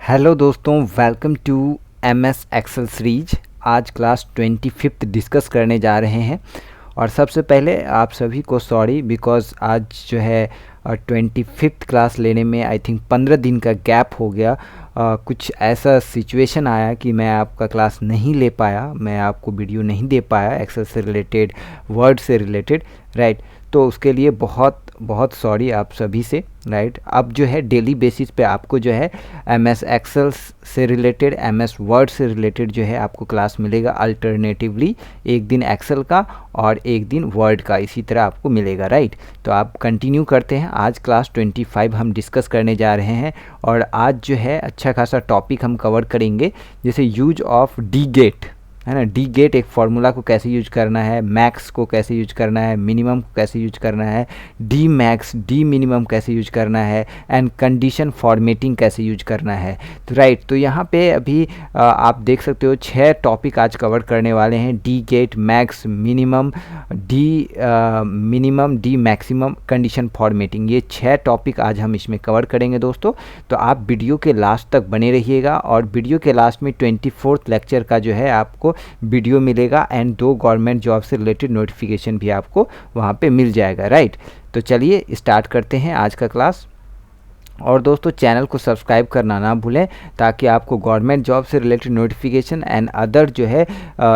Hello दोस्तों, welcome to MS Excel series. आज class 25th discuss करने जा रहे हैं। और सबसे पहले आप सभी को सॉरी बिकॉज़ आज जो है 25th क्लास लेने में आई थिंक 15 दिन का गैप हो गया। कुछ ऐसा सिचुएशन आया कि मैं आपका क्लास नहीं ले पाया, मैं आपको वीडियो नहीं दे पाया एक्सेल से रिलेटेड, वर्ड से रिलेटेड, राइट। तो उसके लिए बहुत बहुत सॉरी आप सभी से, राइट। अब जो है डेली बेसिस पे आपको जो है एमएस एक्सेल से रिलेटेड, एमएस वर्ड से रिलेटेड जो है आपको क्लास मिलेगा अल्टरनेटिवली। एक दिन एक्सेल का और एक दिन वर्ड का, इसी तरह आपको मिलेगा, राइट। तो आप कंटिन्यू करते हैं। आज क्लास 25 हम डिस्कस करने जा रहे हैं और आज जो है अच्छा खासा टॉपिक हम कवर करेंगे, जैसे यूज ऑफ डी गेट, है ना। डी गेट एक फार्मूला को कैसे यूज करना है, मैक्स को कैसे यूज करना है, मिनिमम को कैसे यूज करना है, डी मैक्स डी मिनिमम कैसे यूज करना है, एंड कंडीशन फॉर्मेटिंग कैसे यूज करना है। तो राइट, तो यहाँ पे अभी आप देख सकते हो 6 टॉपिक आज कवर करने वाले हैं। D get, max, minimum, D maximum, condition formatting, ये 6 टॉपिक आज हम इसमें कवर करेंगे दोस्तों। तो आप वीडियो के लास्ट तक बने रहिएगा और वीडियो के लास्ट में 24th लेक्चर का जो है आपको वीडियो मिलेगा एंड 2 गवर्नमेंट जॉब से रिलेटेड नोटिफिकेशन भी आपको वहाँ पे मिल जाएगा, राइट। तो चलिए स्टार्ट करते हैं आज का क्लास। और दोस्तों, चैनल को सब्सक्राइब करना ना भूलें ताकि आपको गवर्नमेंट जॉब से रिलेटेड नोटिफिकेशन एंड अदर जो है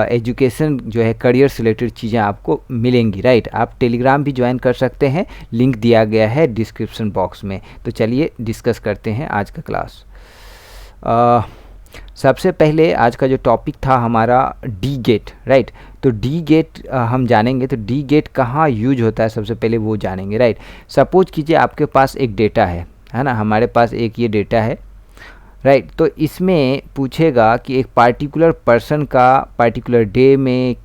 एजुकेशन जो है करियर से रिलेटेड चीज़ें आपको मिलेंगी, राइट। आप टेलीग्राम भी ज्वाइन कर सकते हैं, लिंक दिया गया है डिस्क्रिप्शन बॉक्स में। तो चलिए डिस्कस करते हैं आज का क्लास। सबसे पहले आज का जो टॉपिक था हमारा डी गेट, राइट। तो डी गेट हम जानेंगे। तो डी गेट कहाँ यूज होता है सबसे पहले वो जानेंगे, राइट। सपोज कीजिए आपके पास एक डेटा है ना। हमारे पास एक ये डेटा है, राइट। तो इसमें पूछेगा कि एक पार्टिकुलर पर्सन का पार्टिकुलर डे में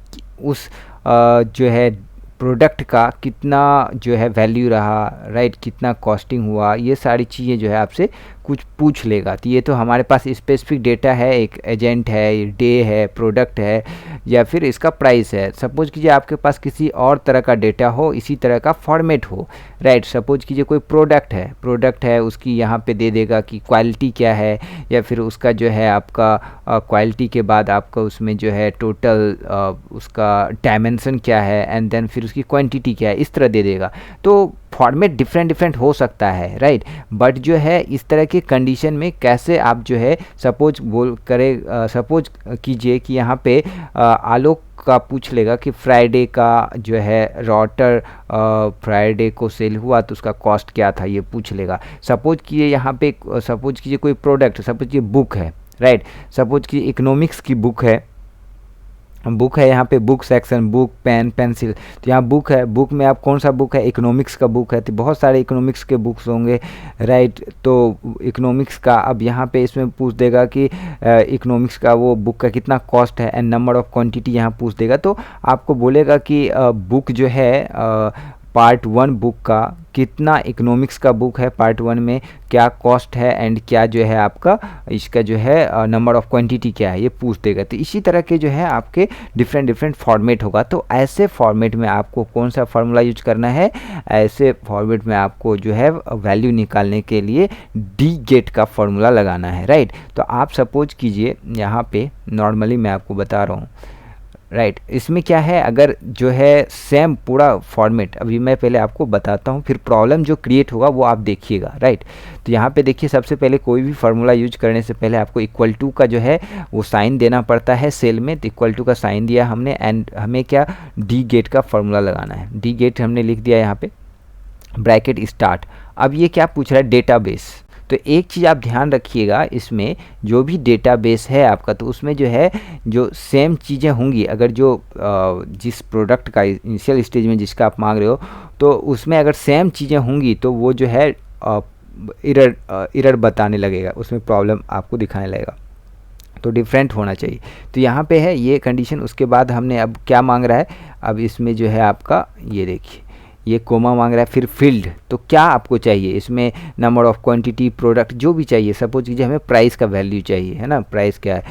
उस जो है प्रोडक्ट का कितना जो है वैल्यू रहा, राइट, कितना कॉस्टिंग हुआ, ये सारी चीज़ें जो है आपसे कुछ पूछ लेगा। तो ये तो हमारे पास स्पेसिफिक डेटा है, एक एजेंट है, डे है, प्रोडक्ट है, या फिर इसका प्राइस है। सपोज कीजिए आपके पास किसी और तरह का डेटा हो, इसी तरह का फॉर्मेट हो, राइट। सपोज कीजिए कोई प्रोडक्ट है, उसकी यहाँ पे दे देगा कि क्वालिटी क्या है, या फिर उसका जो है आपका क्वालिटी के बाद आपका उसमें जो है टोटल उसका डायमेंशन क्या है, एंड देन फिर उसकी क्वांटिटी क्या है, इस तरह दे देगा। तो फॉर्मेट डिफरेंट हो सकता है, राइट। बट जो है इस तरह के कंडीशन में कैसे आप जो है सपोज कीजिए कि यहाँ पे आलोक का पूछ लेगा कि फ्राइडे का जो है राउटर फ्राइडे को सेल हुआ तो उसका कॉस्ट क्या था, ये पूछ लेगा। सपोज कीजिए यहाँ पे सपोज कीजिए कोई प्रोडक्ट, सपोज कीजिए बुक है, राइट। सपोज कीजिए इकोनॉमिक्स की बुक है यहाँ पे book section, book, pen, pencil. तो यहाँ बुक है, बुक में आप कौन सा बुक है, इकोनॉमिक्स का बुक है। तो बहुत सारे इकोनॉमिक्स के बुक्स होंगे, राइट। तो इकोनॉमिक्स का अब यहाँ पे इसमें पूछ देगा कि इकोनॉमिक्स का वो बुक का कितना कॉस्ट है एंड नंबर ऑफ क्वांटिटी यहाँ पूछ देगा। तो आपको बोलेगा कि बुक जो है पार्ट 1 बुक का कितना, इकोनॉमिक्स का बुक है पार्ट 1 में क्या कॉस्ट है एंड क्या जो है आपका इसका जो है नंबर ऑफ क्वांटिटी क्या है, ये पूछ देगा। तो इसी तरह के जो है आपके डिफरेंट फॉर्मेट होगा। तो ऐसे फॉर्मेट में आपको कौन सा फार्मूला यूज करना है, ऐसे फॉर्मेट में आपको जो है वैल्यू निकालने के लिए डी गेट का फार्मूला लगाना है, राइट। तो आप सपोज कीजिए यहाँ पे नॉर्मली मैं आपको बता रहा हूँ, राइट। इसमें क्या है, अगर जो है सेम पूरा फॉर्मेट अभी मैं पहले आपको बताता हूँ, फिर प्रॉब्लम जो क्रिएट होगा वो आप देखिएगा, राइट। तो यहाँ पे देखिए सबसे पहले कोई भी फार्मूला यूज करने से पहले आपको इक्वल टू का जो है वो साइन देना पड़ता है सेल में। तो इक्वल टू का साइन दिया हमने एंड हमें क्या डी गेट का फार्मूला लगाना है। डी गेट हमने लिख दिया यहाँ पे, ब्रैकेट स्टार्ट। अब ये क्या पूछ रहा है, डेटाबेस। तो एक चीज़ आप ध्यान रखिएगा, इसमें जो भी डेटाबेस है आपका, तो उसमें जो है जो सेम चीज़ें होंगी। अगर जो जिस प्रोडक्ट का इनिशियल स्टेज में जिसका आप मांग रहे हो, तो उसमें अगर सेम चीज़ें होंगी तो वो जो है एरर बताने लगेगा, उसमें प्रॉब्लम आपको दिखाने लगेगा। तो डिफरेंट होना चाहिए। तो यहाँ पे है ये कंडीशन। उसके बाद हमने अब क्या मांग रहा है, अब इसमें जो है आपका ये देखिए ये कोमा मांग रहा है, फिर फील्ड। तो क्या आपको चाहिए इसमें, नंबर ऑफ क्वांटिटी, प्रोडक्ट, जो भी चाहिए। सपोज कीजिए हमें प्राइस का वैल्यू चाहिए, है ना, प्राइस क्या है,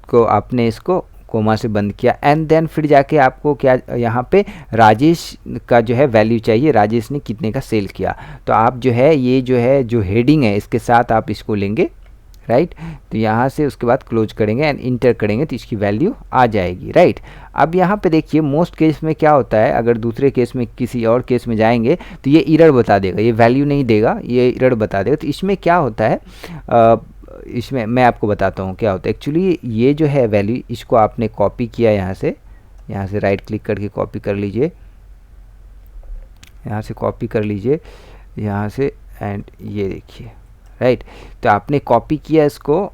को आपने इसको कोमा से बंद किया एंड देन फिर जाके आपको क्या यहाँ पे राजेश का जो है वैल्यू चाहिए, राजेश ने कितने का सेल किया। तो आप जो है ये जो है जो हेडिंग है इसके साथ आप इसको लेंगे, राइट। तो यहाँ से उसके बाद क्लोज करेंगे एंड इंटर करेंगे तो इसकी वैल्यू आ जाएगी, राइट। अब यहाँ पे देखिए मोस्ट केस में क्या होता है, अगर दूसरे केस में किसी और केस में जाएंगे तो ये एरर बता देगा, ये वैल्यू नहीं देगा, ये एरर बता देगा। तो इसमें क्या होता है, इसमें मैं आपको बताता हूँ क्या होता है। एक्चुअली ये जो है वैल्यू, इसको आपने कॉपी किया यहाँ से राइट क्लिक करके कॉपी कर लीजिए, यहाँ से कॉपी कर लीजिए यहाँ से, एंड ये देखिए, राइट। तो आपने कॉपी किया इसको।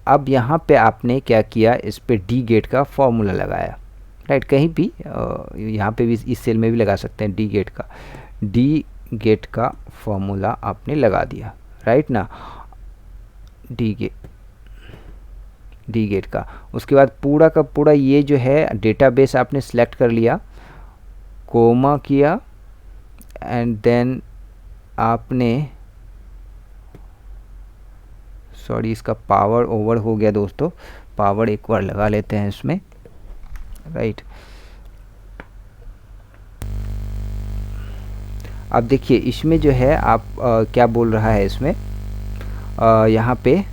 अब यहाँ पे आपने क्या किया, इस पे डी गेट का फॉर्मूला लगाया, राइट। कहीं भी यहाँ पे भी, इस सेल में भी लगा सकते हैं, डी गेट का फॉर्मूला आपने लगा दिया, राइट ना, डी गेट का। उसके बाद पूरा का पूरा ये जो है डेटाबेस आपने सेलेक्ट कर लिया, कोमा किया, एंड देन आपने, सॉरी इसका पावर ओवर हो गया दोस्तों, पावर एक बार लगा लेते हैं इसमें, राइट। अब देखिए इसमें जो है आप क्या बोल रहा है इसमें, यहाँ पे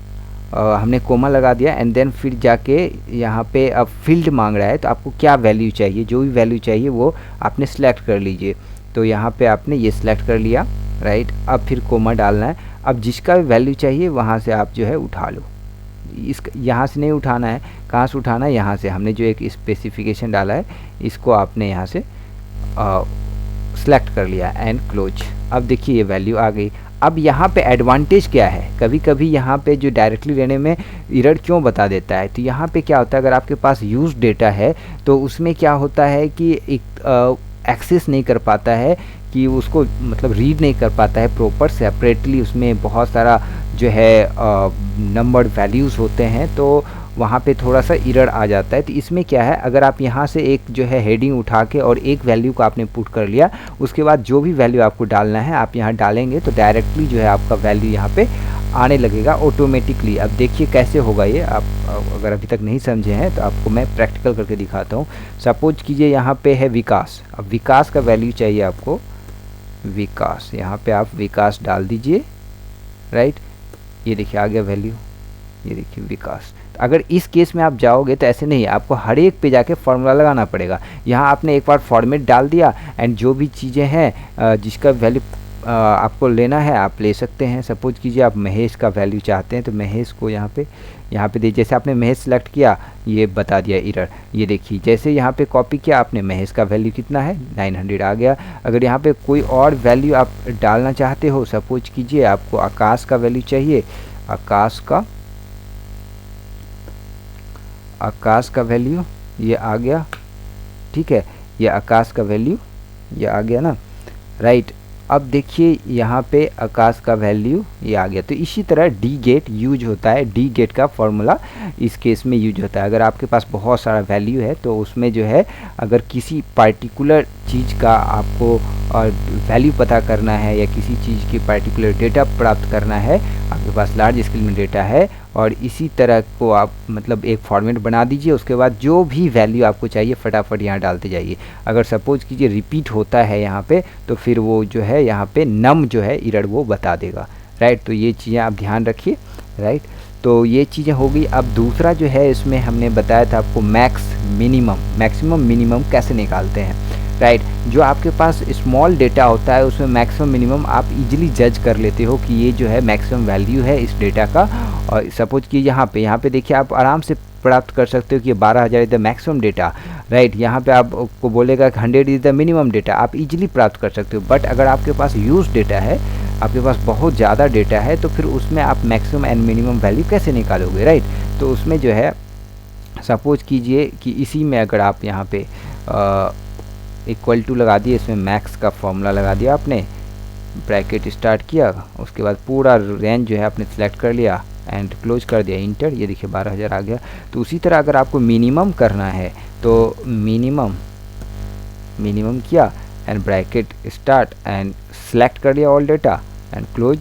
हमने कोमा लगा दिया एंड देन फिर जाके यहाँ पे अब फील्ड मांग रहा है, तो आपको क्या वैल्यू चाहिए, जो भी वैल्यू चाहिए वो आपने सेलेक्ट कर लीजिए। तो यहाँ पे आपने ये सिलेक्ट कर लिया, राइट। अब फिर कोमा डालना है, अब जिसका भी वैल्यू चाहिए वहाँ से आप जो है उठा लो। यहाँ से नहीं उठाना है, कहाँ से उठाना है, यहाँ से हमने जो एक स्पेसिफिकेशन डाला है इसको आपने यहाँ से सेलेक्ट कर लिया एंड क्लोज। अब देखिए ये वैल्यू आ गई। अब यहाँ पे एडवांटेज क्या है, कभी कभी यहाँ पे जो डायरेक्टली लेने में एरर क्यों बता देता है, तो यहाँ पे क्या होता है, अगर आपके पास यूज डेटा है तो उसमें क्या होता है कि एक एक्सेस नहीं कर पाता है, कि उसको मतलब रीड नहीं कर पाता है प्रॉपर सेपरेटली, उसमें बहुत सारा जो है नंबर वैल्यूज़ होते हैं, तो वहाँ पे थोड़ा सा एरर आ जाता है। तो इसमें क्या है, अगर आप यहाँ से एक जो है हेडिंग उठा के और एक वैल्यू को आपने पुट कर लिया, उसके बाद जो भी वैल्यू आपको डालना है आप यहाँ डालेंगे तो डायरेक्टली जो है आपका वैल्यू यहाँ पे आने लगेगा ऑटोमेटिकली। अब देखिए कैसे होगा ये, आप अगर अभी तक नहीं समझे हैं तो आपको मैं प्रैक्टिकल करके दिखाता हूँ। सपोज कीजिए यहाँ पे है विकास, अब विकास का वैल्यू चाहिए आपको, विकास, यहाँ पे आप विकास डाल दीजिए, राइट। ये देखिए आ गया वैल्यू, ये देखिए विकास। अगर इस केस में आप जाओगे तो ऐसे नहीं, आपको हर एक पे जाके फॉर्मूला लगाना पड़ेगा। यहाँ आपने एक बार फॉर्मेट डाल दिया एंड जो भी चीज़ें हैं जिसका वैल्यू आपको लेना है आप ले सकते हैं। सपोज कीजिए आप महेश का वैल्यू चाहते हैं तो महेश को यहाँ पे दे, जैसे आपने महेश सेलेक्ट किया ये बता दिया एरर, ये देखिए जैसे यहाँ पे कॉपी किया आपने, महेश का वैल्यू कितना है 900 आ गया। अगर यहाँ पे कोई और वैल्यू आप डालना चाहते हो, सपोज कीजिए आपको आकाश का वैल्यू चाहिए, आकाश का वैल्यू ये आ गया, ठीक है, ये आकाश का वैल्यू ये आ गया ना, राइट। अब देखिए यहाँ पे आकाश का वैल्यू ये आ गया। तो इसी तरह डी गेट यूज होता है, डी गेट का फॉर्मूला इस केस में यूज होता है। अगर आपके पास बहुत सारा वैल्यू है तो उसमें जो है अगर किसी पार्टिकुलर चीज़ का आपको वैल्यू पता करना है या किसी चीज़ की पार्टिकुलर डेटा प्राप्त करना है, आपके पास लार्ज स्केल में डेटा है, और इसी तरह को आप मतलब एक फॉर्मेट बना दीजिए, उसके बाद जो भी वैल्यू आपको चाहिए फटाफट यहाँ डालते जाइए। अगर सपोज कीजिए रिपीट होता है यहाँ पे तो फिर वो जो है यहाँ पे नम जो है एरर वो बता देगा, राइट। तो ये चीज़ें आप ध्यान रखिए, राइट। तो ये चीज़ें हो गई। अब दूसरा जो है इसमें हमने बताया था आपको मैक्सिमम मिनिमम कैसे निकालते हैं, राइट। जो आपके पास स्मॉल डेटा होता है उसमें मैक्सिमम मिनिमम आप इजीली जज कर लेते हो कि ये जो है मैक्सिमम वैल्यू है इस डेटा का। और सपोज कि यहाँ पे देखिए आप आराम से प्राप्त कर सकते हो कि 12,000 is the maximum data, right. यहाँ पे आपको बोलेगा कि 100 इज़ द मिनिमम डेटा, आप इजीली प्राप्त कर सकते हो। बट अगर आपके पास यूज डेटा है, आपके पास बहुत ज़्यादा डेटा है, तो फिर उसमें आप मैक्सिमम एंड मिनिमम वैल्यू कैसे निकालोगे, राइट। तो उसमें जो है सपोज कीजिए कि इसी में अगर आप यहाँ पे इक्वल टू लगा दिए, इसमें मैक्स का फॉर्मूला लगा दिया आपने, ब्रैकेट स्टार्ट किया, उसके बाद पूरा रेंज जो है आपने सेलेक्ट कर लिया एंड क्लोज कर दिया, इंटर, ये देखिए 12,000 आ गया। तो उसी तरह अगर आपको मिनिमम करना है तो मिनिमम किया and bracket start and select कर लिया ऑल डेटा एंड क्लोज,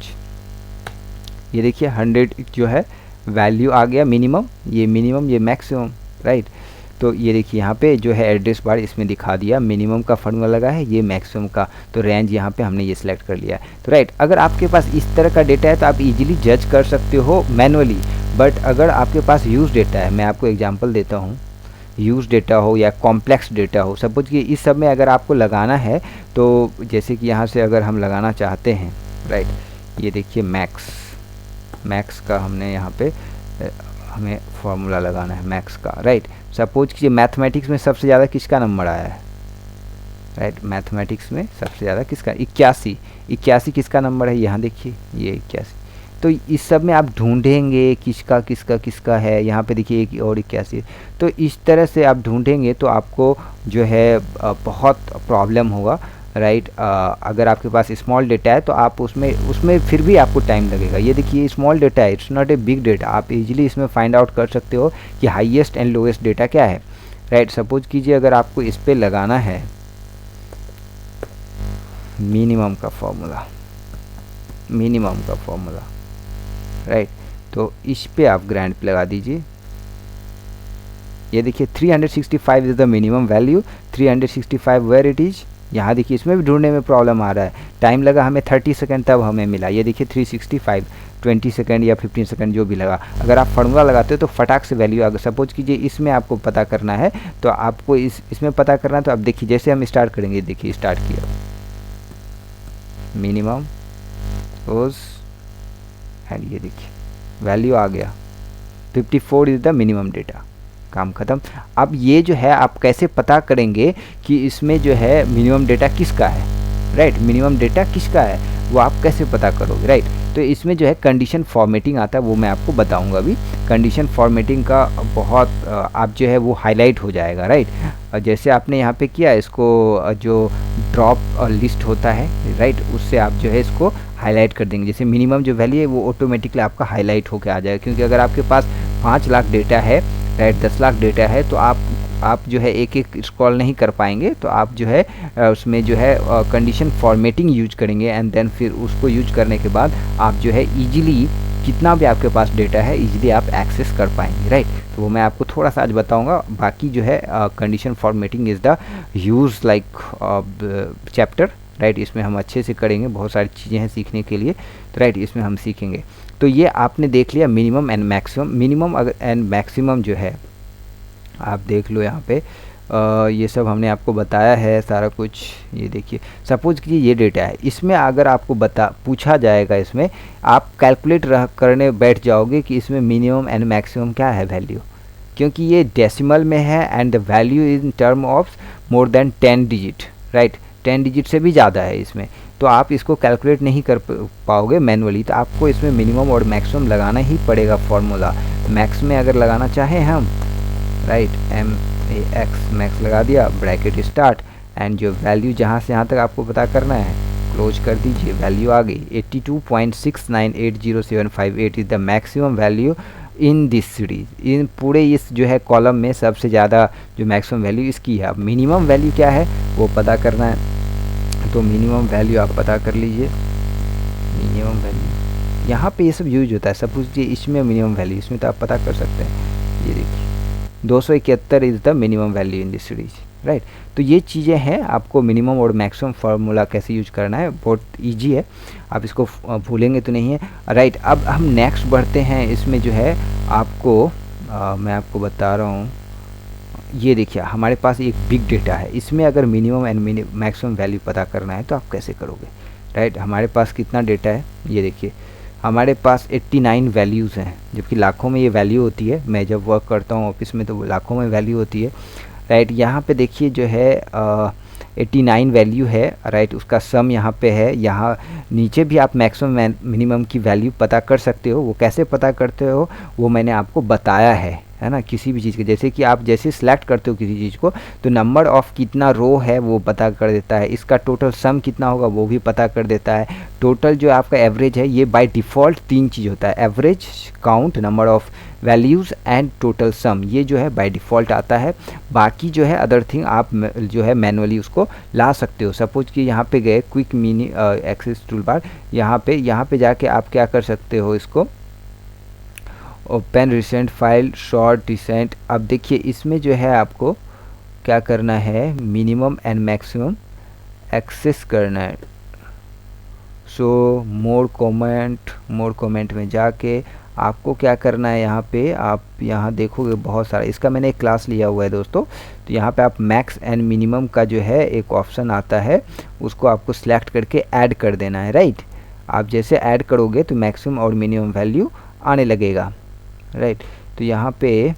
ये देखिए 100 जो है वैल्यू आ गया मिनिमम, ये मैक्सिमम, राइट। तो ये देखिए यहाँ पे जो है एड्रेस बार इसमें दिखा दिया, मिनिमम का फॉर्मूला लगा है, ये मैक्सिमम का, तो रेंज यहाँ पे हमने ये सिलेक्ट कर लिया है। तो राइट, अगर आपके पास इस तरह का डेटा है तो आप इजीली जज कर सकते हो मैनुअली, बट अगर आपके पास यूज़ डेटा है, मैं आपको एग्जांपल देता हूँ, यूज़ डेटा हो या कॉम्प्लेक्स डेटा हो, सपोज कि इस सब में अगर आपको लगाना है तो जैसे कि यहाँ से अगर हम लगाना चाहते हैं, राइट, ये देखिए मैक्स का हमने यहाँ पे हमें फॉर्मूला लगाना है मैक्स का, राइट। सपोज कि मैथमेटिक्स में सबसे ज़्यादा किसका नंबर आया है, राइट, मैथमेटिक्स में सबसे ज़्यादा किसका, 81 किसका नंबर है, यहाँ देखिए ये 81। तो इस सब में आप ढूंढेंगे किसका किसका किसका है, यहाँ पे देखिए एक और 81। तो इस तरह से आप ढूंढेंगे तो आपको जो है बहुत प्रॉब्लम होगा, राइट। अगर आपके पास स्मॉल डेटा है तो आप उसमें फिर भी आपको टाइम लगेगा। ये देखिए स्मॉल डेटा है, it's not a big data, आप इजीली इसमें फाइंड आउट कर सकते हो कि हाईएस्ट एंड लोएस्ट डेटा क्या है, राइट। सपोज कीजिए अगर आपको इस पर लगाना है मिनिमम का फॉर्मूला, राइट, तो इस पे आप ग्रैंड पे लगा दीजिए। ये देखिए 365 is the minimum value, 365 where it is, यहाँ देखिए इसमें भी ढूंढने में प्रॉब्लम आ रहा है, टाइम लगा हमें 30 सेकंड तब हमें मिला। ये देखिए 365, 20 सेकंड या 15 सेकंड जो भी लगा। अगर आप फार्मूला लगाते हो तो फटाक से वैल्यू, अगर सपोज कीजिए इसमें आपको पता करना है तो आपको इसमें पता करना है, तो आप देखिए जैसे हम स्टार्ट करेंगे, देखिए स्टार्ट किया, मिनिमम रोज एंड ये देखिए वैल्यू आ गया 54 इज़ द मिनिमम डेटा, काम ख़त्म। अब ये जो है आप कैसे पता करेंगे कि इसमें जो है मिनिमम डेटा किसका है, राइट, मिनिमम डेटा किसका है वो आप कैसे पता करोगे, राइट। तो इसमें जो है कंडीशन फॉर्मेटिंग आता है, वो मैं आपको बताऊंगा अभी। कंडीशन फॉर्मेटिंग का बहुत आप जो है वो हाईलाइट हो जाएगा, राइट। जैसे आपने यहाँ पे किया इसको, जो ड्रॉप लिस्ट होता है, राइट, उससे आप जो है इसको हाईलाइट कर देंगे। जैसे मिनिमम जो वैल्यू है वो ऑटोमेटिकली आपका हाईलाइट होकर आ जाएगा, क्योंकि अगर आपके पास 5 लाख डेटा है, राइट, 10 लाख डेटा है, तो आप जो है एक एक स्क्रॉल नहीं कर पाएंगे, तो आप जो है उसमें जो है कंडीशन फॉर्मेटिंग यूज करेंगे एंड देन फिर उसको यूज करने के बाद आप जो है इजीली कितना भी आपके पास डेटा है इजीली आप एक्सेस कर पाएंगे, राइट। तो वो मैं आपको थोड़ा सा आज बताऊंगा। बाकी जो है condition formatting is the use like chapter, right, इसमें हम अच्छे से करेंगे, बहुत सारी चीज़ें हैं सीखने के लिए, तो राइट इसमें हम सीखेंगे। तो ये आपने देख लिया minimum and maximum. Minimum and maximum जो है आप देख लो यहाँ पे, ये सब हमने आपको बताया है सारा कुछ। ये देखिए सपोज कीजिए ये डेटा है, इसमें अगर आपको पूछा जाएगा, इसमें आप कैलकुलेट करने बैठ जाओगे कि इसमें मिनिमम एंड मैक्सिमम क्या है वैल्यू, क्योंकि ये डेसिमल में है and the value in term of more than 10 digit, right, 10 digit से भी ज़्यादा है इसमें, तो आप इसको कैलकुलेट नहीं कर पाओगे मैनुअली, तो आपको इसमें मिनिमम और मैक्सिमम लगाना ही पड़ेगा फॉर्मूला। मैक्स में अगर लगाना चाहें हम, राइट, MAX मैक्स लगा दिया, ब्रैकेट स्टार्ट एंड जो वैल्यू जहाँ से यहाँ तक आपको पता करना है क्लोज कर दीजिए, वैल्यू आ गई 82.698078 is the maximum value in this series. इन पूरे इस जो है कॉलम में सबसे ज़्यादा जो मैक्सिमम वैल्यू इसकी है। अब मिनिमम वैल्यू क्या है वो पता करना है, तो मिनिमम वैल्यू आप पता कर लीजिए। मिनिमम वैल्यू यहाँ पे ये सब यूज होता है, सपोज ये इसमें मिनिमम वैल्यू, इसमें तो आप पता कर सकते हैं। ये देखिए 271 is the minimum value in this series, right. तो ये चीज़ें हैं, आपको मिनिमम और मैक्सिमम फार्मूला कैसे यूज करना है बहुत इजी है, आप इसको भूलेंगे तो नहीं है, राइट। अब हम नेक्स्ट बढ़ते हैं, इसमें जो है आपको मैं आपको बता रहा हूँ। ये देखिए हमारे पास एक बिग डेटा है, इसमें अगर मिनिमम एंड मैक्सिमम वैल्यू पता करना है तो आप कैसे करोगे, राइट। हमारे पास कितना डेटा है, ये देखिए हमारे पास 89 वैल्यूज़ हैं, जबकि लाखों में ये वैल्यू होती है। मैं जब वर्क करता हूँ ऑफिस में तो लाखों में वैल्यू होती है, राइट। यहाँ पे देखिए जो है 89 वैल्यू है, राइट, उसका सम यहाँ पे है। यहाँ नीचे भी आप मैक्सिमम मिनिमम की वैल्यू पता कर सकते हो, वो कैसे पता करते हो वो मैंने आपको बताया है ना। किसी भी चीज़ के जैसे कि आप जैसे सिलेक्ट करते हो किसी चीज़ को, तो नंबर ऑफ़ कितना रो है वो पता कर देता है, इसका टोटल सम कितना होगा वो भी पता कर देता है। टोटल जो आपका एवरेज है, ये बाय डिफ़ॉल्ट 3 चीज़ होता है, average, count, number of values and total sum, ये जो है बाय डिफ़ॉल्ट आता है। बाकी जो है अदर थिंग आप जो है मैनुअली उसको ला सकते हो। सपोज कि यहाँ पे गए quick mini access tool bar, यहाँ पे जाके आप क्या कर सकते हो, इसको open recent file, short recent. अब देखिए इसमें जो है आपको क्या करना है, मिनिमम एंड मैक्सिमम एक्सेस करना है। सो मोर कमेंट में जाके आपको क्या करना है, यहाँ पे आप यहाँ देखोगे बहुत सारा, इसका मैंने एक क्लास लिया हुआ है दोस्तों। तो यहाँ पे आप मैक्स एंड मिनिमम का जो है एक ऑप्शन आता है, उसको आपको सिलेक्ट करके ऐड कर देना है, राइट। आप जैसे ऐड करोगे तो मैक्सिमम और मिनिमम वैल्यू आने लगेगा, राइट। तो यहाँ पे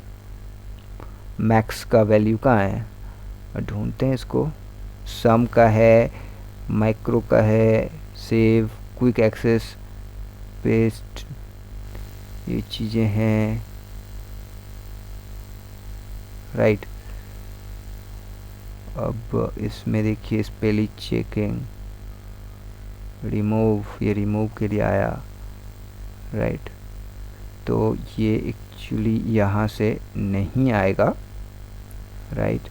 मैक्स का वैल्यू कहाँ है, ढूंढते हैं इसको। सम का है, माइक्रो का है, सेव, क्विक एक्सेस, पेस्ट, ये चीज़ें हैं, राइट। अब इसमें देखिए स्पेलिंग चेकिंग, रिमूव, ये रिमूव के लिए आया, राइट। तो ये एक्चुअली यहाँ से नहीं आएगा, राइट।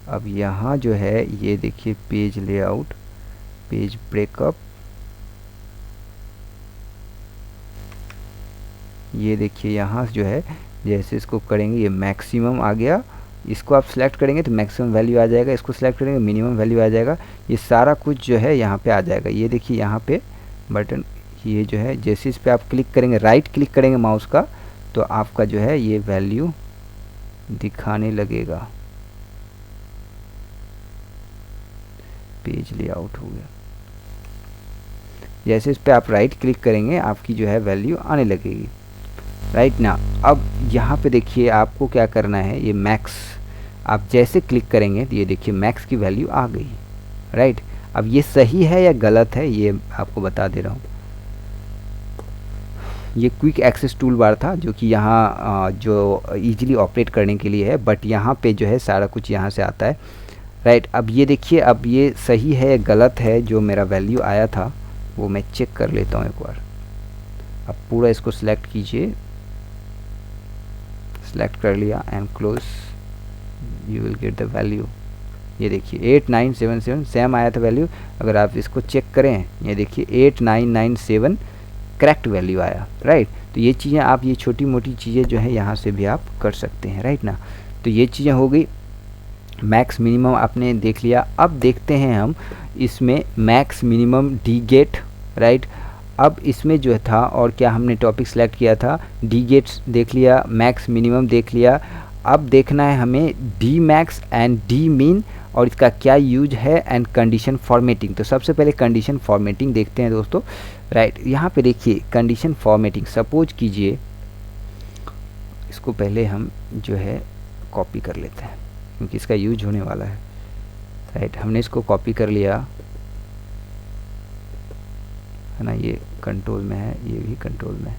अब यहाँ जो है ये देखिए पेज लेआउट, पेज ब्रेकअप, ये देखिए यहाँ जो है जैसे इसको करेंगे ये मैक्सिमम आ गया, इसको आप सेलेक्ट करेंगे तो मैक्सिमम वैल्यू आ जाएगा, इसको सेलेक्ट करेंगे मिनिमम वैल्यू आ जाएगा, ये सारा कुछ जो है यहाँ पे आ जाएगा। ये देखिए यहाँ पे बटन, ये जो है जैसे इस पे आप क्लिक करेंगे, राइट क्लिक करेंगे माउस का, तो आपका जो है ये वैल्यू दिखाने लगेगा। पेज लेआउट हो गया, जैसे इस पे आप राइट क्लिक करेंगे आपकी जो है वैल्यू आने लगेगी, राइट ना। अब यहाँ पे देखिए आपको क्या करना है, ये मैक्स आप जैसे क्लिक करेंगे तो ये देखिए मैक्स की वैल्यू आ गई, राइट। अब ये सही है या गलत है ये आपको बता दे रहा हूँ। ये क्विक एक्सेस टूल बार था जो कि यहाँ जो इजीली ऑपरेट करने के लिए है, बट यहाँ पे जो है सारा कुछ यहाँ से आता है, राइट। अब ये देखिए, अब ये सही है या गलत है, जो मेरा वैल्यू आया था वो मैं चेक कर लेता हूँ एक बार। अब पूरा इसको सिलेक्ट कीजिए, सेलेक्ट कर लिया and close, you will get the value. ये देखिए 8977 सेम आया था वैल्यू। अगर आप इसको चेक करें, ये देखिए 8997 करेक्ट वैल्यू आया, राइट। तो ये चीज़ें आप, ये छोटी मोटी चीज़ें जो है यहाँ से भी आप कर सकते हैं, राइट ना। तो ये चीज़ें हो गई, मैक्स मिनिमम आपने देख लिया। अब देखते हैं हम इसमें max minimum D get, right. अब इसमें जो था और क्या हमने टॉपिक सेलेक्ट किया था, डी गेट्स देख लिया, मैक्स मिनिमम देख लिया। अब देखना है हमें D max and D mean और इसका क्या यूज है एंड कंडीशन फॉर्मेटिंग। तो सबसे पहले कंडीशन फॉर्मेटिंग देखते हैं दोस्तों, राइट। यहाँ पे देखिए कंडीशन फॉर्मेटिंग, सपोज कीजिए इसको पहले हम जो है कॉपी कर लेते हैं क्योंकि इसका यूज होने वाला है, राइट। हमने इसको कॉपी कर लिया है ना, ये कंट्रोल में है, ये भी कंट्रोल में है,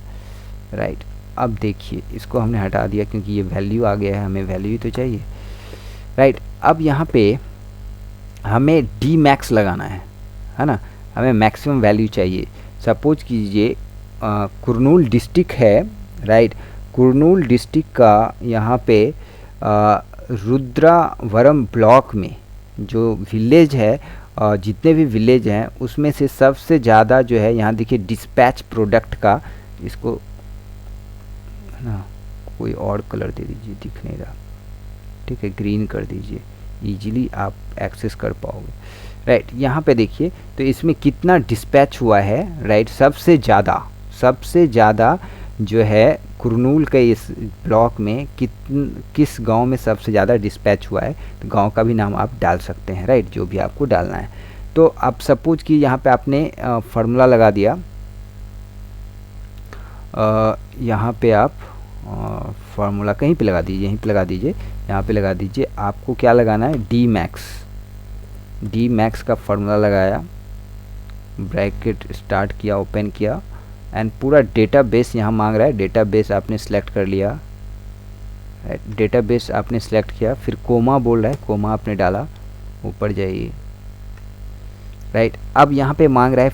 राइट। अब देखिए इसको हमने हटा दिया क्योंकि ये वैल्यू आ गया है, हमें वैल्यू ही तो चाहिए, राइट। अब यहाँ पे हमें डी मैक्स लगाना है ना, हमें मैक्सिमम वैल्यू चाहिए। सपोज कीजिए कुरनूल डिस्ट्रिक्ट है, राइट। कुरनूल डिस्ट्रिक्ट का यहाँ पे रुद्रावरम ब्लॉक में जो विलेज है, जितने भी विलेज हैं उसमें से सबसे ज़्यादा जो है यहाँ देखिए डिस्पैच प्रोडक्ट का, इसको है ना कोई और कलर दे दीजिए, दिख नहीं रहा, ठीक है, ग्रीन कर दीजिए, इजीली आप एक्सेस कर पाओगे, राइट। यहाँ पे देखिए तो इसमें कितना डिस्पैच हुआ है, राइट। सबसे ज़्यादा जो है कुरनूल के इस ब्लॉक में किस गांव में सबसे ज़्यादा डिस्पैच हुआ है, तो गांव का भी नाम आप डाल सकते हैं, राइट, जो भी आपको डालना है। तो आप सपोज कि यहाँ पे आपने फार्मूला लगा दिया, यहाँ पे आप फार्मूला कहीं पे लगा दीजिए, यहीं पे लगा दीजिए, यहाँ पे लगा दीजिए। आपको क्या लगाना है, डी मैक्स का फार्मूला लगाया, ब्रैकेट स्टार्ट किया, ओपन किया एंड पूरा डेटाबेस यहाँ मांग रहा है, डेटाबेस आपने सेलेक्ट कर लिया, डेटाबेस आपने सेलेक्ट किया, फिर कोमा बोल रहा है, कोमा आपने डाला, ऊपर जाइए, राइट। अब यहाँ पे मांग रहा है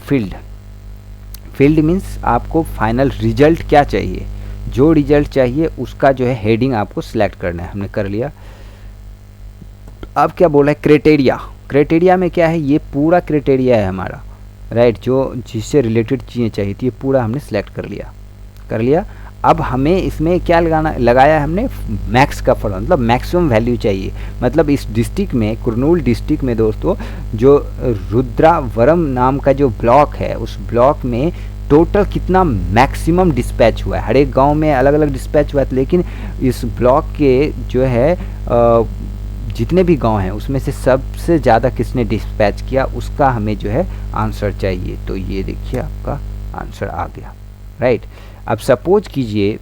फील्ड मीन्स आपको फाइनल रिजल्ट क्या चाहिए, जो रिजल्ट चाहिए उसका जो है हेडिंग आपको सिलेक्ट करना है, हमने कर लिया। अब क्या बोल रहा है, क्राइटेरिया में क्या है, ये पूरा क्राइटेरिया है हमारा, राइट, जो जिससे रिलेटेड चीज़ें चाहिए थी, ये पूरा हमने सेलेक्ट कर लिया। अब हमें इसमें क्या लगाया है हमने, मैक्स का फॉर्मूला, मतलब मैक्सिमम वैल्यू चाहिए। मतलब इस डिस्ट्रिक्ट में, कुरनूल डिस्ट्रिक्ट में दोस्तों, जो रुद्रावरम नाम का जो ब्लॉक है, उस ब्लॉक में टोटल कितना मैक्सिमम डिस्पैच हुआ है। हर एक गांव में अलग अलग डिस्पैच हुआ है, लेकिन इस ब्लॉक के जो है जितने भी गांव हैं उसमें से सबसे ज़्यादा किसने डिस्पैच किया उसका हमें जो है आंसर चाहिए। तो ये देखिए आपका आंसर आ गया, राइट। अब सपोज कीजिए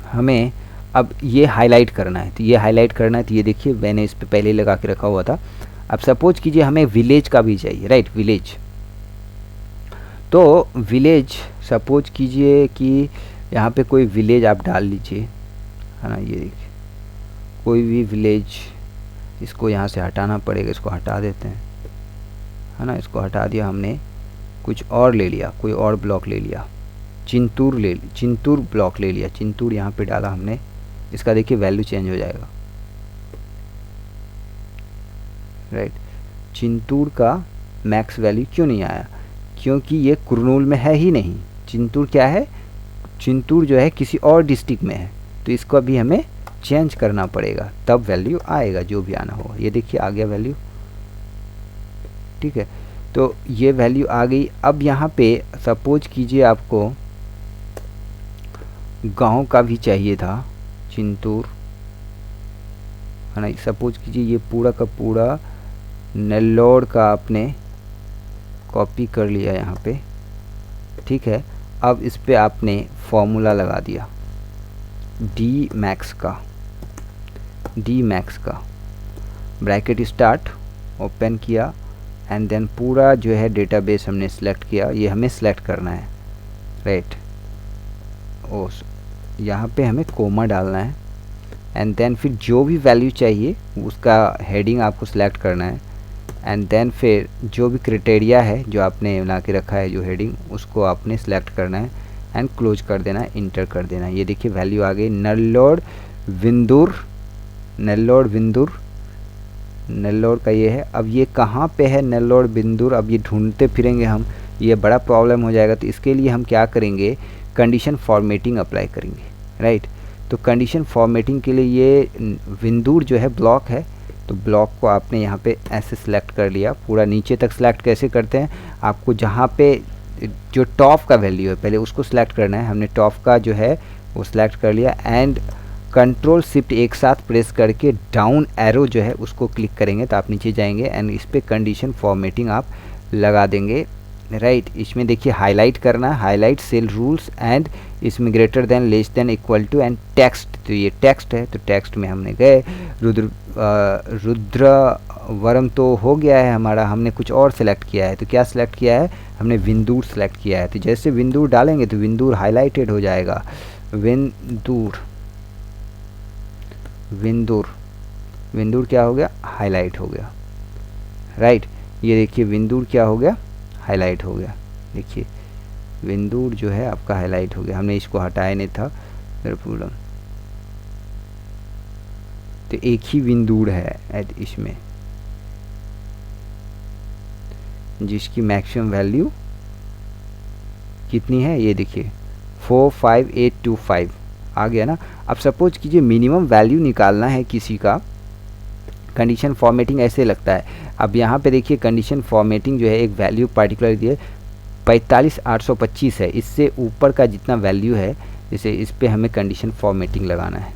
हमें अब ये हाईलाइट करना है, तो ये हाईलाइट करना है, तो ये देखिए मैंने इस पे पहले लगा के रखा हुआ था। अब सपोज कीजिए हमें विलेज का भी चाहिए, राइट, विलेज। तो विलेज सपोज कीजिए कि यहाँ पे कोई विलेज आप डाल लीजिए, है ना। ये देखिए कोई भी विलेज, इसको यहाँ से हटाना पड़ेगा, इसको हटा देते हैं, है ना। इसको हटा दिया हमने, कुछ और ले लिया, कोई और ब्लॉक ले लिया, चिंतूर ब्लॉक ले लिया, चिंतूर यहाँ पे डाला हमने। इसका देखिए वैल्यू चेंज हो जाएगा, राइट। चिंतूर का मैक्स वैल्यू क्यों नहीं आया? क्योंकि ये कुरनूल में है ही नहीं। चिंतूर क्या है? चिंतूर जो है किसी और डिस्ट्रिक्ट में है, तो इसको अभी हमें चेंज करना पड़ेगा, तब वैल्यू आएगा जो भी आना होगा। ये देखिए आ गया वैल्यू, ठीक है। तो ये वैल्यू आ गई। अब यहाँ पे सपोज कीजिए आपको गांव का भी चाहिए था, चिंतूर, है ना। सपोज कीजिए ये पूरा का पूरा नेल्लोर का आपने कॉपी कर लिया यहाँ पे, ठीक है। अब इस पे आपने फॉर्मूला लगा दिया डी मैक्स का, ब्रैकेट स्टार्ट, ओपन किया, एंड देन पूरा जो है डेटाबेस हमने सेलेक्ट किया। ये हमें सेलेक्ट करना है, राइट। यहाँ पे हमें कोमा डालना है, एंड देन फिर जो भी वैल्यू चाहिए उसका हेडिंग आपको सेलेक्ट करना है, एंड देन फिर जो भी क्राइटेरिया है जो आपने बना के रखा है जो हेडिंग, उसको आपने सेलेक्ट करना है एंड क्लोज कर देना है, इंटर कर देना है। ये देखिए वैल्यू आ गई, नेल्लोर विंदुर का ये है। अब ये कहाँ पे है नेल्लोर विंदुर? अब ये ढूंढते फिरेंगे हम, ये बड़ा प्रॉब्लम हो जाएगा। तो इसके लिए हम क्या करेंगे, कंडीशन फॉर्मेटिंग अप्लाई करेंगे, राइट। तो कंडीशन फॉर्मेटिंग के लिए ये विंदुर जो है ब्लॉक है, तो ब्लॉक को आपने यहाँ पे ऐसे सिलेक्ट कर लिया, पूरा नीचे तक सिलेक्ट कैसे करते हैं, आपको जहाँ पे जो टॉप का वैल्यू है पहले उसको सिलेक्ट करना है। हमने टॉप का जो है वो सिलेक्ट कर लिया, एंड कंट्रोल शिफ्ट एक साथ प्रेस करके डाउन एरो जो है उसको क्लिक करेंगे तो आप नीचे जाएंगे, एंड इस पर कंडीशन फॉर्मेटिंग आप लगा देंगे, राइट। इसमें देखिए हाईलाइट करना, हाईलाइट सेल रूल्स, एंड इसमें greater than, less than, equal to, and text. तो ये टेक्स्ट है, तो टेक्स्ट में हमने गए, रुद्रवरम तो हो गया है हमारा, हमने कुछ और सेलेक्ट किया है। तो क्या सेलेक्ट किया है हमने? विंदूर सेलेक्ट किया है। तो जैसे विंदूर डालेंगे तो विंदूर हाईलाइटेड हो जाएगा, विंदूर क्या हो गया? हाईलाइट हो गया, राइट। ये देखिए विंदूर क्या हो गया? हाईलाइट हो गया। देखिए विंदूर जो है आपका हाईलाइट हो गया, हमने इसको हटाया नहीं था प्रॉब्लम। तो एक ही विंदूर है इसमें जिसकी मैक्सिमम वैल्यू कितनी है, ये देखिए 45825 आ गया ना। अब सपोज कीजिए मिनिमम वैल्यू निकालना है किसी का, कंडीशन फॉर्मेटिंग ऐसे लगता है। अब यहाँ पे देखिए कंडीशन फॉर्मेटिंग जो है एक वैल्यू पार्टिकुलर दिए 45825 है, इससे ऊपर का जितना वैल्यू है जैसे इस पे हमें कंडीशन फॉर्मेटिंग लगाना है,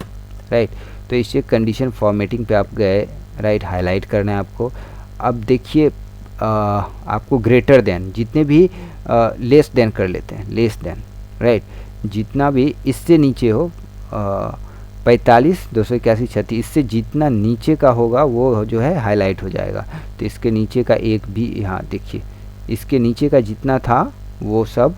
राइट। तो इससे कंडीशन फॉर्मेटिंग पे आप गए, राइट, हाईलाइट करना है आपको। अब देखिए आपको ग्रेटर देन, जितने भी लेस देन कर लेते हैं, लेस देन, राइट, जितना भी इससे नीचे हो 45, 281, 36, इससे जितना नीचे का होगा वो जो है हाईलाइट हो जाएगा। तो इसके नीचे का एक भी, यहाँ देखिए इसके नीचे का जितना था वो सब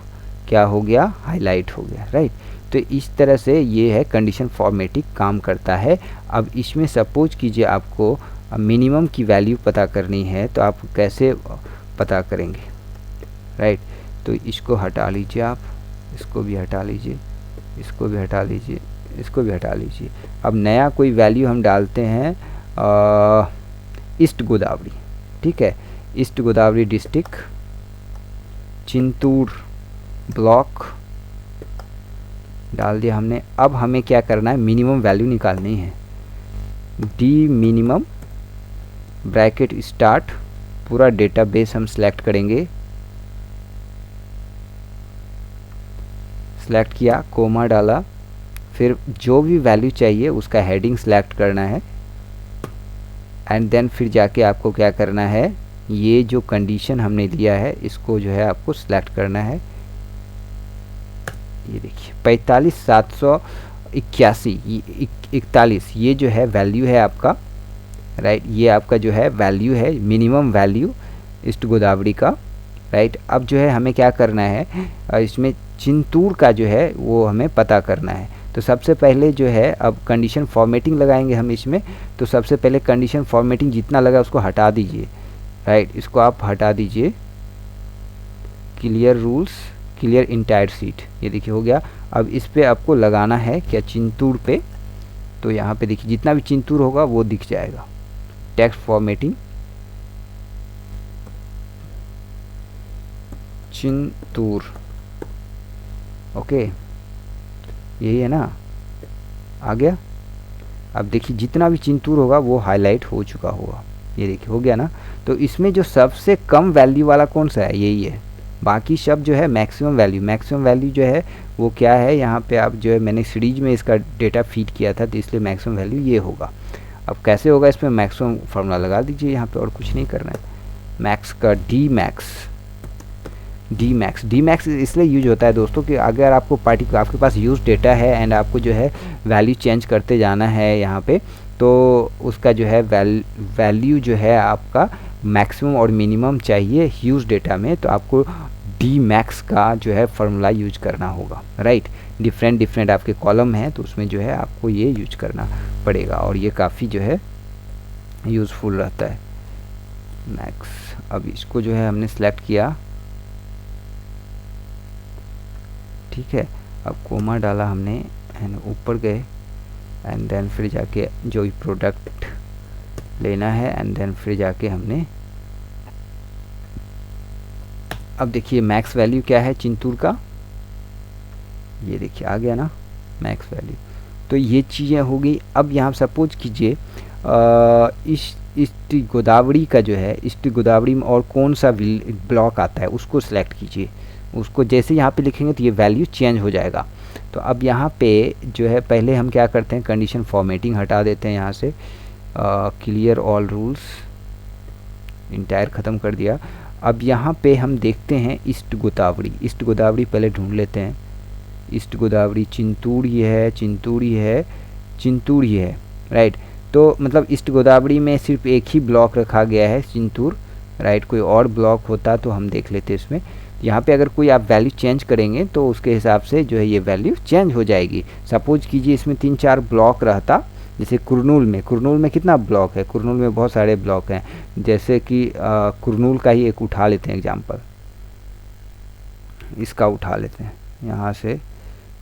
क्या हो गया? हाईलाइट हो गया, राइट। तो इस तरह से ये है कंडीशन फॉर्मेटिंग काम करता है। अब इसमें सपोज कीजिए आपको मिनिमम की वैल्यू पता करनी है, तो आप कैसे पता करेंगे, राइट। तो इसको हटा लीजिए आप, इसको भी हटा लीजिए, इसको भी हटा लीजिए, इसको भी हटा लीजिए। अब नया कोई वैल्यू हम डालते हैं ईस्ट गोदावरी, ठीक है, east Godavari district, Chintur block डाल दिया हमने। अब हमें क्या करना है? मिनिमम वैल्यू निकालनी है, डी मिनिमम, ब्रैकेट स्टार्ट, पूरा डेटाबेस हम सेलेक्ट करेंगे, सेलेक्ट किया, कोमा डाला, फिर जो भी वैल्यू चाहिए उसका हेडिंग सेलेक्ट करना है, एंड देन फिर जाके आपको क्या करना है, ये जो कंडीशन हमने दिया है इसको जो है आपको सेलेक्ट करना है। ये देखिए 45,781 ये जो है वैल्यू है आपका, राइट। ये आपका जो है वैल्यू है, मिनिमम वैल्यू ईस्ट गोदावरी का, राइट। अब जो है हमें क्या करना है, इसमें चिंतूर का जो है वो हमें पता करना है। तो सबसे पहले जो है अब कंडीशन फॉर्मेटिंग लगाएंगे हम इसमें। तो सबसे पहले कंडीशन फॉर्मेटिंग जितना लगा उसको हटा दीजिए, राइट। इसको आप हटा दीजिए, clear rules, clear entire seat, ये देखिए हो गया। अब इस पे आपको लगाना है क्या, चिंतूर पे। तो यहाँ पे देखिए जितना भी चिंतूर होगा वो दिख जाएगा। टेक्स्ट फॉर्मेटिंग, चिंतूर, ओके, यही है ना, आ गया। अब देखिए जितना भी चिंतूर होगा वो हाईलाइट हो चुका होगा, ये देखिए हो गया ना। तो इसमें जो सबसे कम वैल्यू वाला कौन सा है, यही है। बाकी सब जो है मैक्सिमम वैल्यू जो है वो क्या है, यहाँ पे आप जो है मैंने सीरीज में इसका डेटा फीड किया था तो इसलिए मैक्सिमम वैल्यू ये होगा। अब कैसे होगा, इसमें मैक्सिमम फार्मूला लगा दीजिए यहाँ पे, और कुछ नहीं करना है। मैक्स का डी मैक्स इसलिए यूज होता है दोस्तों कि अगर आपको आपके पास यूज डेटा है एंड आपको जो है वैल्यू चेंज करते जाना है यहाँ पे, तो उसका जो है वैल्यू जो है आपका मैक्सिमम और मिनिमम चाहिए यूज डेटा में, तो आपको डी मैक्स का जो है फार्मूला यूज करना होगा, राइट। डिफरेंट आपके कॉलम हैं तो उसमें जो है आपको ये यूज करना पड़ेगा, और ये काफ़ी जो है यूज़फुल रहता है मैक्स। अब इसको जो है हमने सेलेक्ट किया, ठीक है। अब कोमा डाला हमने एंड ऊपर गए, एंड देन फिर जाके जो भी प्रोडक्ट लेना है, एंड देन फिर जाके हमने, अब देखिए मैक्स वैल्यू क्या है चिंतूर का, ये देखिए आ गया ना मैक्स वैल्यू। तो ये चीज़ें हो गई। अब यहाँ सपोज कीजिए ईस्ट गोदावरी का जो है, ईस्ट गोदावरी में और कौन सा ब्लॉक आता है उसको सिलेक्ट कीजिए। उसको जैसे यहाँ पे लिखेंगे तो ये वैल्यू चेंज हो जाएगा। तो अब यहाँ पे जो है पहले हम क्या करते हैं, कंडीशन फॉर्मेटिंग हटा देते हैं यहाँ से, क्लियर ऑल रूल्स, इंटायर ख़त्म कर दिया। अब यहाँ पे हम देखते हैं ईस्ट गोदावरी पहले ढूंढ लेते हैं। ईस्ट गोदावरी चिंतूर ही है, राइट। तो मतलब ईस्ट गोदावरी में सिर्फ एक ही ब्लॉक रखा गया है चिंतूर, राइट। कोई और ब्लॉक होता तो हम देख लेते इसमें। यहाँ पे अगर कोई आप वैल्यू चेंज करेंगे तो उसके हिसाब से जो है ये वैल्यू चेंज हो जाएगी। सपोज कीजिए इसमें 3-4 ब्लॉक रहता, जैसे कुरनूल में कितना ब्लॉक है, कुरनूल में बहुत सारे ब्लॉक हैं। जैसे कि कुरनूल का ही एक उठा लेते हैं एग्जांपल, इसका उठा लेते हैं, यहाँ से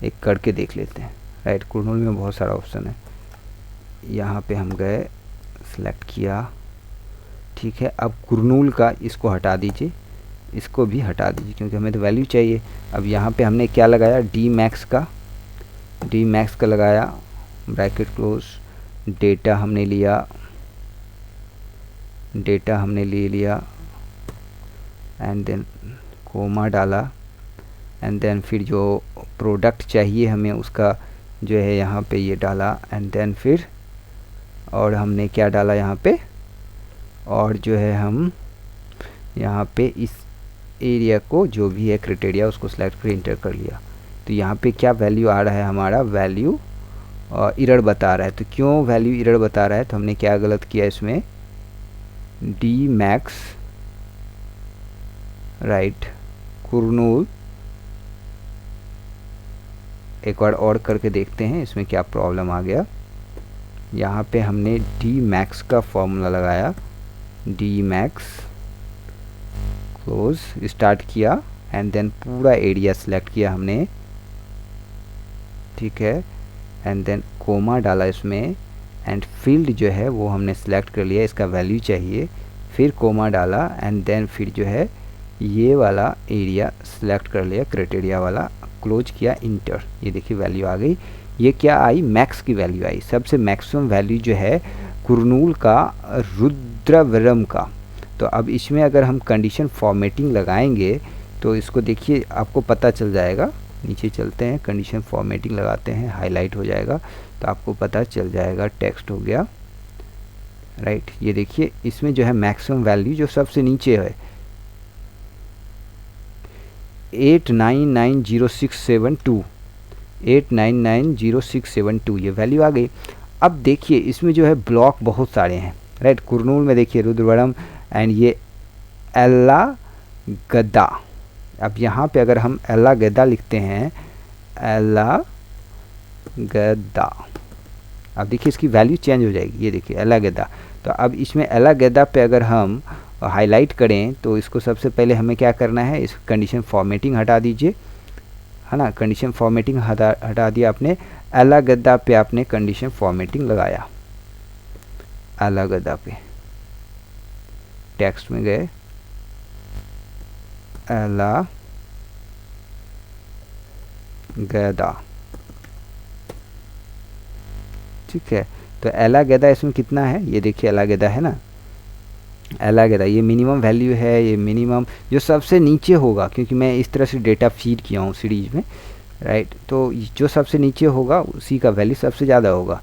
एक करके देख लेते हैं, राइट। कुरनूल में बहुत सारा ऑप्शन है, यहाँ पे हम गए, सेलेक्ट किया, ठीक है। अब कुरनूल का इसको हटा दीजिए, इसको भी हटा दीजिए क्योंकि हमें तो वैल्यू चाहिए। अब यहाँ पे हमने क्या लगाया, डी मैक्स का लगाया, ब्रैकेट क्लोज, डेटा हमने ले लिया एंड देन कोमा डाला, एंड देन फिर जो प्रोडक्ट चाहिए हमें उसका जो है यहाँ पे ये डाला, एंड देन फिर और हमने क्या डाला यहाँ पे, और जो है हम यहाँ पे इस एरिया को जो भी है क्राइटेरिया उसको सिलेक्ट कर इंटर कर लिया। तो यहाँ पे क्या वैल्यू आ रहा है, हमारा वैल्यू एरर बता रहा है। तो क्यों वैल्यू एरर बता रहा है, तो हमने क्या गलत किया इसमें, डी मैक्स, राइट, कुरनूल, एक बार और करके देखते हैं इसमें क्या प्रॉब्लम आ गया। यहाँ पे हमने डी मैक्स का फॉर्मूला लगाया, डी मैक्स, क्लोज, स्टार्ट किया, एंड देन पूरा एरिया सेलेक्ट किया हमने, ठीक है। एंड देन कोमा डाला इसमें, एंड फील्ड जो है वो हमने सेलेक्ट कर लिया, इसका वैल्यू चाहिए, फिर कोमा डाला, एंड देन फिर जो है ये वाला एरिया सेलेक्ट कर लिया, क्राइटेरिया वाला, क्लोज किया, इंटर। ये देखिए वैल्यू आ गई। ये क्या आई, मैक्स की वैल्यू आई। सबसे मैक्सिमम वैल्यू जो है कुरनूल का, रुद्रवरम का। तो अब इसमें अगर हम कंडीशन फॉर्मेटिंग लगाएंगे तो इसको देखिए आपको पता चल जाएगा, नीचे चलते हैं, कंडीशन फॉर्मेटिंग लगाते हैं, हाईलाइट हो जाएगा तो आपको पता चल जाएगा टेक्स्ट हो गया, राइट। ये देखिए इसमें जो है मैक्सिमम वैल्यू जो सबसे नीचे है 8990672, 8990672 ये वैल्यू आ गई। अब देखिए इसमें जो है ब्लॉक बहुत सारे हैं, राइट। कुरनूल में देखिए रुद्रवरम एंड ये एल्ला गद्दा। अब यहाँ पे अगर हम एल्ला गद्दा लिखते हैं, एल्ला गद्दा, अब देखिए इसकी वैल्यू चेंज हो जाएगी। ये देखिए एल्ला गद्दा। तो अब इसमें एल्ला गद्दा पे अगर हम हाईलाइट करें तो इसको सबसे पहले हमें क्या करना है, इस कंडीशन फॉर्मेटिंग हटा दीजिए, है ना। कंडीशन फॉर्मेटिंग हटा दिया आपने, एल्ला गद्दा पे आपने कंडीशन फॉर्मेटिंग लगाया, एल्ला गद्दा पे टेक्स्ट में गए, एल्ला गद्दा, ठीक है। तो एल्ला गद्दा इसमें कितना है, ये देखिए एल्ला गद्दा है ना, एल्ला गद्दा ये मिनिमम वैल्यू है, ये मिनिमम जो सबसे नीचे होगा, क्योंकि मैं इस तरह से डेटा फीड किया हूँ सीरीज में, राइट। तो जो सबसे नीचे होगा उसी का वैल्यू सबसे ज़्यादा होगा।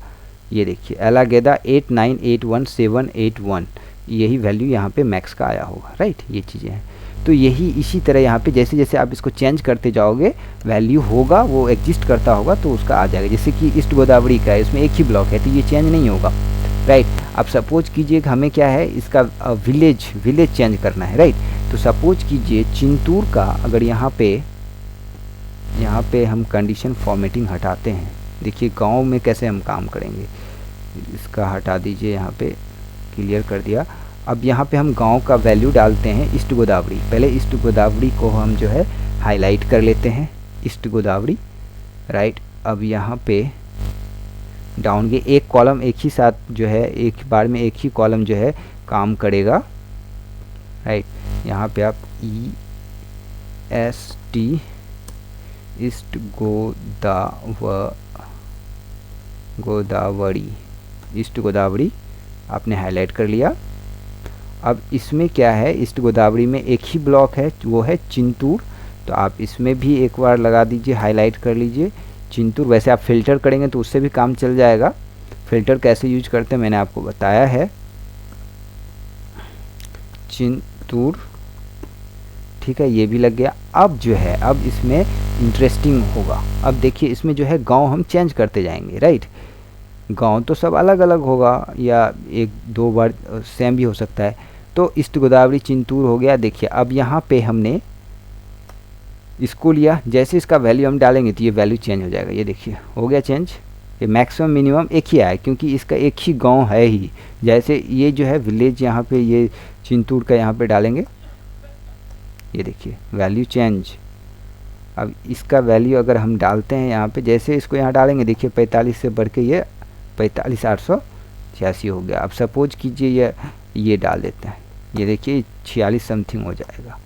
ये देखिए एल्ला गद्दा 8981781, यही वैल्यू यहाँ पे मैक्स का आया होगा, राइट। ये चीज़ें हैं। तो यही इसी तरह यहाँ पे जैसे जैसे आप इसको चेंज करते जाओगे वैल्यू होगा वो एग्जिस्ट करता होगा तो उसका आ जाएगा। जैसे कि ईस्ट गोदावरी का है, इसमें एक ही ब्लॉक है तो ये चेंज नहीं होगा, राइट। अब सपोज कीजिए हमें क्या है इसका विलेज चेंज करना है, राइट। तो सपोज कीजिए चिंतूर का, अगर यहाँ पे हम कंडीशन फॉर्मेटिंग हटाते हैं, देखिए गांव में कैसे हम काम करेंगे, इसका हटा दीजिए, यहाँ पे क्लियर कर दिया। अब यहाँ पे हम गांव का वैल्यू डालते हैं ईस्ट गोदावरी, पहले ईस्ट गोदावरी को हम जो है हाईलाइट कर लेते हैं, ईस्ट गोदावरी, राइट। अब यहाँ पे डाउन के एक कॉलम एक ही साथ जो है एक बार में एक ही कॉलम जो है काम करेगा, राइट। यहाँ पे आप EST east Godavari, east Godavari आपने हाईलाइट कर लिया। अब इसमें क्या है, ईस्ट गोदावरी में एक ही ब्लॉक है वो है चिंतूर, तो आप इसमें भी एक बार लगा दीजिए, हाईलाइट कर लीजिए चिंतूर। वैसे आप फ़िल्टर करेंगे तो उससे भी काम चल जाएगा, फ़िल्टर कैसे यूज करते हैं मैंने आपको बताया है, चिंतूर, ठीक है। ये भी लग गया। अब जो है अब इसमें इंटरेस्टिंग होगा, अब देखिए इसमें जो है गांव हम चेंज करते जाएंगे, राइट। गांव तो सब अलग अलग होगा या एक दो बार सेम भी हो सकता है। तो ईस्ट गोदावरी चिंतूर हो गया। देखिए अब यहाँ पे हमने इसको लिया, जैसे इसका वैल्यू हम डालेंगे तो ये वैल्यू चेंज हो जाएगा। ये देखिए हो गया चेंज, ये मैक्सिमम मिनिमम एक ही आया क्योंकि इसका एक ही गांव है ही। जैसे ये जो है विलेज यहाँ पे ये चिंतूर का यहाँ पे डालेंगे, ये देखिए वैल्यू चेंज। अब इसका वैल्यू अगर हम डालते हैं यहाँ पे, जैसे इसको यहाँ डालेंगे देखिए 45 से बढ़ के ये 45,886 हो गया। अब सपोज कीजिए ये डाल देते हैं, ये देखिए 46 समथिंग हो जाएगा,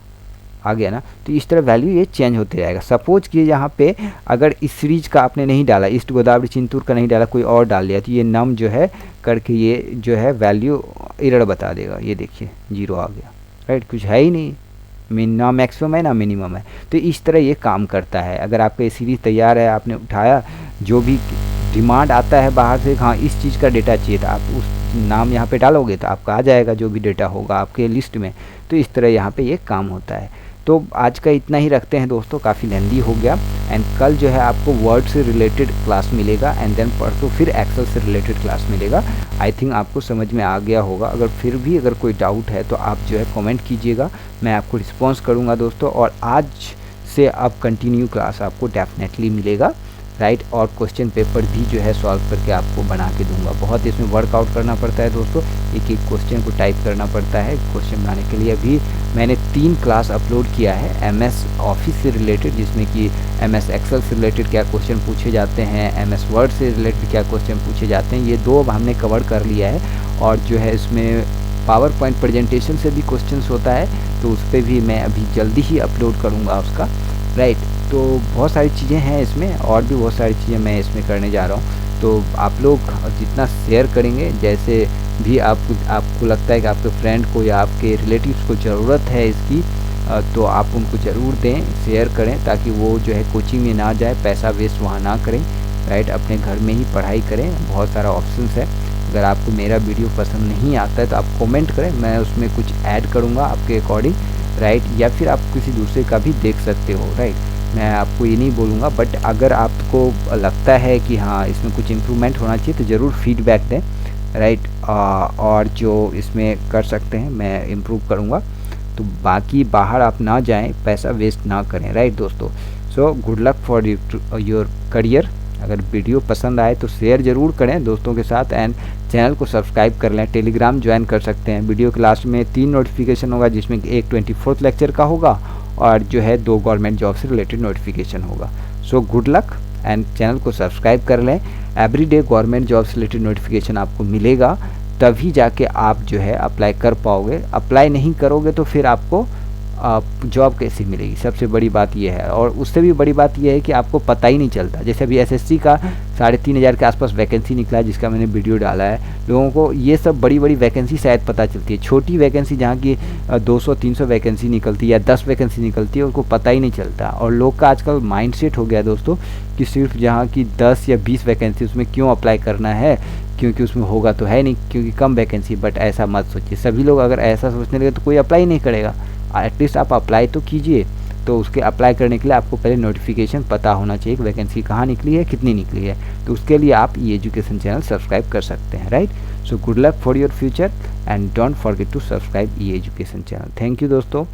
आ गया ना। तो इस तरह वैल्यू ये चेंज होते रहेगा। सपोज कीजिए यहाँ पे अगर इस सीरीज का आपने नहीं डाला, ईस्ट गोदावरी चिंतूर का नहीं डाला, कोई और डाल दिया तो ये नम जो है करके ये जो है वैल्यू एरर बता देगा। ये देखिए 0 आ गया, राइट। कुछ है ही नहीं, ना मैक्सिमम है ना मिनिमम है। तो इस तरह ये काम करता है। अगर आपका ये सीरीज तैयार है, आपने उठाया, जो भी डिमांड आता है बाहर से, हाँ इस चीज़ का डेटा चाहिए था, आप उस नाम यहाँ पे डालोगे तो आपका आ जाएगा जो भी डेटा होगा आपके लिस्ट में। तो इस तरह यहाँ पे ये काम होता है। तो आज का इतना ही रखते हैं दोस्तों, काफ़ी लेंदी हो गया। एंड कल जो है आपको वर्ड से रिलेटेड क्लास मिलेगा एंड देन परसों फिर एक्सेल से रिलेटेड क्लास मिलेगा। आई थिंक आपको समझ में आ गया होगा। अगर फिर भी अगर कोई डाउट है तो आप जो है कमेंट कीजिएगा, मैं आपको रिस्पॉन्स करूँगा दोस्तों। और आज से अब कंटिन्यू क्लास आपको डेफिनेटली मिलेगा, राइट। और क्वेश्चन पेपर भी जो है सॉल्व करके आपको बना के दूंगा। बहुत इसमें वर्कआउट करना पड़ता है दोस्तों, एक एक क्वेश्चन को टाइप करना पड़ता है क्वेश्चन बनाने के लिए। अभी मैंने 3 क्लास अपलोड किया है MS ऑफिस से रिलेटेड, जिसमें कि MS एक्सेल से रिलेटेड क्या क्वेश्चन पूछे जाते हैं, MS वर्ड से रिलेटेड क्या क्वेश्चन पूछे जाते हैं, ये 2 हमने कवर कर लिया है। और जो है इसमें पावर पॉइंट प्रेजेंटेशन से भी क्वेश्चंस होता है, तो उस पर भी मैं अभी जल्दी ही अपलोड करूँगा उसका, राइट। तो बहुत सारी चीज़ें हैं इसमें, और भी बहुत सारी चीज़ें मैं इसमें करने जा रहा हूँ। तो आप लोग जितना शेयर करेंगे, जैसे भी आपको लगता है कि आपके फ्रेंड को या आपके रिलेटिव्स को ज़रूरत है इसकी, तो आप उनको ज़रूर दें, शेयर करें, ताकि वो जो है कोचिंग में ना जाए, पैसा वेस्ट वहाँ ना करें, राइट। अपने घर में ही पढ़ाई करें, बहुत सारा ऑप्शंस है। अगर आपको मेरा वीडियो पसंद नहीं आता है तो आप कमेंट करें, मैं उसमें कुछ ऐड करूँगा आपके अकॉर्डिंग, राइट। या फिर आप किसी दूसरे का भी देख सकते हो, राइट। मैं आपको ये नहीं बोलूँगा, बट अगर आपको लगता है कि हाँ इसमें कुछ इम्प्रूवमेंट होना चाहिए तो ज़रूर फीडबैक दें, राइट। और जो इसमें कर सकते हैं मैं इम्प्रूव करूँगा। तो बाकी बाहर आप ना जाएं, पैसा वेस्ट ना करें, राइट दोस्तों। सो good luck for your career. अगर वीडियो पसंद आए तो शेयर ज़रूर करें दोस्तों के साथ, एंड चैनल को सब्सक्राइब कर लें। टेलीग्राम ज्वाइन कर सकते हैं। वीडियो के लास्ट में 3 नोटिफिकेशन होगा, जिसमें एक 24th लेक्चर का होगा और जो है 2 गवर्नमेंट जॉब से रिलेटेड नोटिफिकेशन होगा। सो गुड लक, एंड चैनल को सब्सक्राइब कर लें। एवरीडे गवर्नमेंट जॉब से रिलेटेड नोटिफिकेशन आपको मिलेगा, तभी जाके आप जो है अप्लाई कर पाओगे। अप्लाई नहीं करोगे तो फिर आपको जॉब कैसे मिलेगी, सबसे बड़ी बात यह है। और उससे भी बड़ी बात यह है कि आपको पता ही नहीं चलता। जैसे अभी एसएससी का 3,500 के आसपास वैकेंसी निकला है, जिसका मैंने वीडियो डाला है। लोगों को ये सब बड़ी बड़ी वैकेंसी शायद पता चलती है, छोटी वैकेंसी जहाँ की 200-300 वैकेंसी निकलती है या 10 वैकेंसी निकलती है, उनको पता ही नहीं चलता। और लोग का आजकल माइंडसेट हो गया है दोस्तों कि सिर्फ जहाँ की 10 या 20 वैकेंसी, उसमें क्यों अप्लाई करना है, क्योंकि उसमें होगा तो है नहीं, क्योंकि कम वैकेंसी। बट ऐसा मत सोचिए, सभी लोग अगर ऐसा सोचने लगे तो कोई अप्लाई नहीं करेगा। एटलीस्ट आप अप्लाई तो कीजिए। तो उसके अप्लाई करने के लिए आपको पहले नोटिफिकेशन पता होना चाहिए कि वैकेंसी कहाँ निकली है, कितनी निकली है। तो उसके लिए आप ई एजुकेशन चैनल सब्सक्राइब कर सकते हैं, right. So good luck for your future, and don't forget to subscribe E education channel. Thank you दोस्तों।